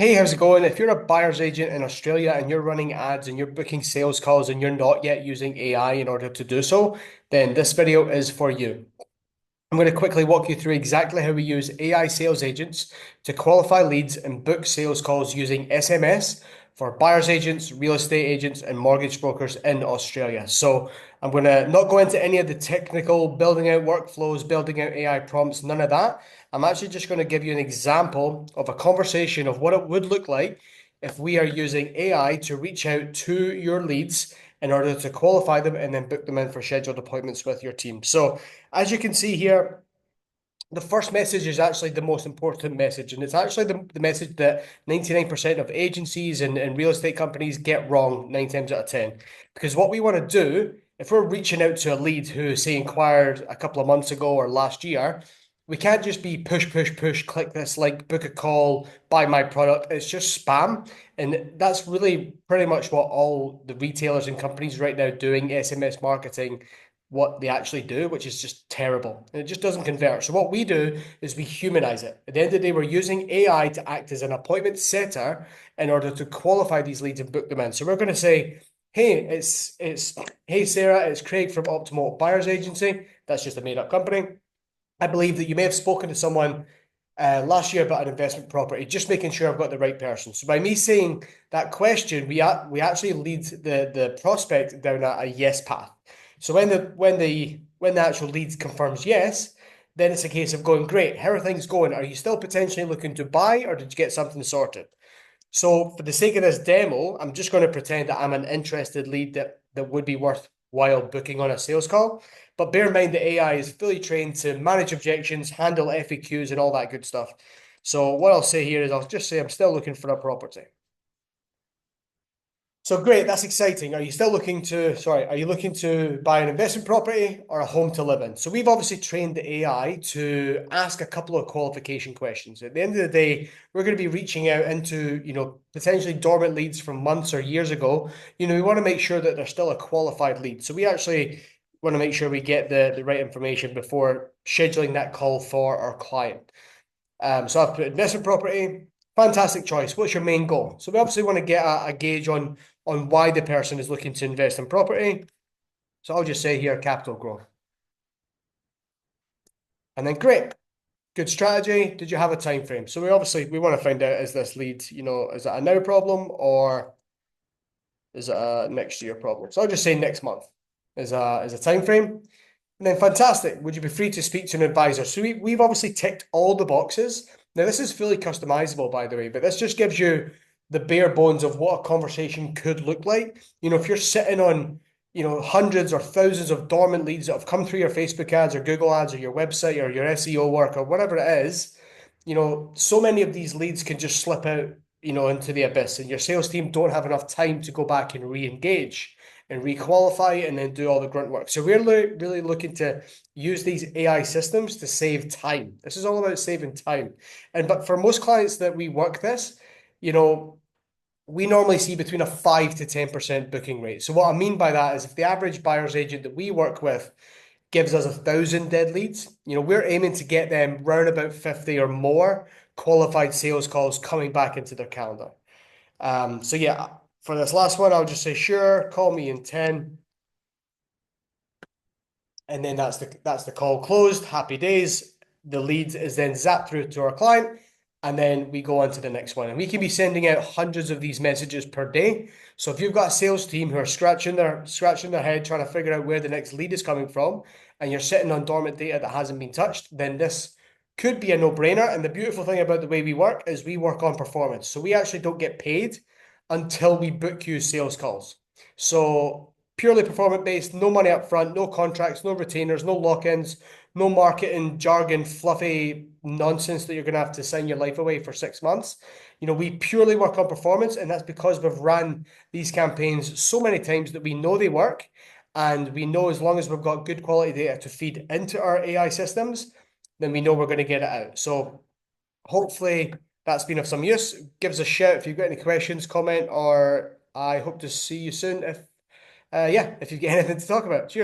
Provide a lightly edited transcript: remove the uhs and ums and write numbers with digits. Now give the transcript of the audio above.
Hey, how's it going? If you're a buyer's agent in Australia and you're running ads and you're booking sales calls and you're not yet using AI in order to do so, then this video is for you. I'm going to quickly walk you through exactly how we use AI sales agents to qualify leads and book sales calls using SMS for buyer's agents, real estate agents, and mortgage brokers in Australia. So I'm going to not go into any of the technical building out workflows, building out AI prompts, none of that. I'm actually just going to give you an example of a conversation of what it would look like if we are using AI to reach out to your leads in order to qualify them and then book them in for scheduled appointments with your team. So as you can see here, the first message is actually the most important message, and it's actually the message that 99% of agencies and real estate companies get wrong 9 times out of 10. Because what we want to do, if we're reaching out to a lead who, say, inquired a couple of months ago or last year, we can't just be push, push, push, click this link, book a call, buy my product. It's just spam. And that's really pretty much what all the retailers and companies right now doing SMS marketing what they actually do, which is just terrible. And it just doesn't convert. So what we do is we humanize it. At the end of the day, we're using AI to act as an appointment setter in order to qualify these leads and book them in. So we're going to say, hey, it's hey Sarah, it's Craig from Optimal Buyers Agency. That's just a made-up company. I believe that you may have spoken to someone last year about an investment property, just making sure I've got the right person. So by me saying that question, we actually lead the prospect down a yes path. So when the actual lead confirms yes, then it's a case of going, great, how are things going? Are you still potentially looking to buy, or did you get something sorted? So for the sake of this demo, I'm just going to pretend that I'm an interested lead that would be worthwhile booking on a sales call. But bear in mind the AI is fully trained to manage objections, handle FAQs, and all that good stuff. So what I'll say here is I'll just say I'm still looking for a property. So great, that's exciting. Are you looking to buy an investment property or a home to live in? So we've obviously trained the AI to ask a couple of qualification questions. At the end of the day, we're going to be reaching out into, potentially dormant leads from months or years ago. We want to make sure that they're still a qualified lead. So we actually want to make sure we get the right information before scheduling that call for our client. So I've put investment property. Fantastic choice. What's your main goal? So we obviously want to get a gauge on why the person is looking to invest in property. So I'll just say here capital growth. And then great. Good strategy. Did you have a time frame? So we want to find out, is this lead, is it a now problem or is it a next year problem? So I'll just say next month is a time frame. And then fantastic. Would you be free to speak to an advisor? So we've obviously ticked all the boxes. Now, this is fully customizable, by the way, but this just gives you the bare bones of what a conversation could look like. If you're sitting on, hundreds or thousands of dormant leads that have come through your Facebook ads or Google ads or your website or your SEO work or whatever it is, so many of these leads can just slip out, into the abyss, and your sales team don't have enough time to go back and re-engage and requalify it and then do all the grunt work. So we're really looking to use these AI systems to save time. This is all about saving time. But for most clients that we work this, you know, we normally see between a 5 to 10% booking rate. So what I mean by that is if the average buyer's agent that we work with gives us 1,000 dead leads, we're aiming to get them round about 50 or more qualified sales calls coming back into their calendar. So yeah, for this last one, I'll just say, sure, call me in 10. And then that's the call closed. Happy days. The lead is then zapped through to our client, and then we go on to the next one. And we can be sending out hundreds of these messages per day. So if you've got a sales team who are scratching their head trying to figure out where the next lead is coming from, and you're sitting on dormant data that hasn't been touched, then this could be a no-brainer. And the beautiful thing about the way we work is we work on performance. So we actually don't get paid until we book you sales calls. So purely performance based, no money up front, no contracts, no retainers, no lock-ins, no marketing jargon, fluffy nonsense that you're going to have to sign your life away for 6 months. We purely work on performance, and that's because we've ran these campaigns so many times that we know they work, and we know as long as we've got good quality data to feed into our AI systems, then we know we're going to get it out. So hopefully that's been of some use. Give us a shout if you've got any questions, comment, or I hope to see you soon if you get anything to talk about. Cheers.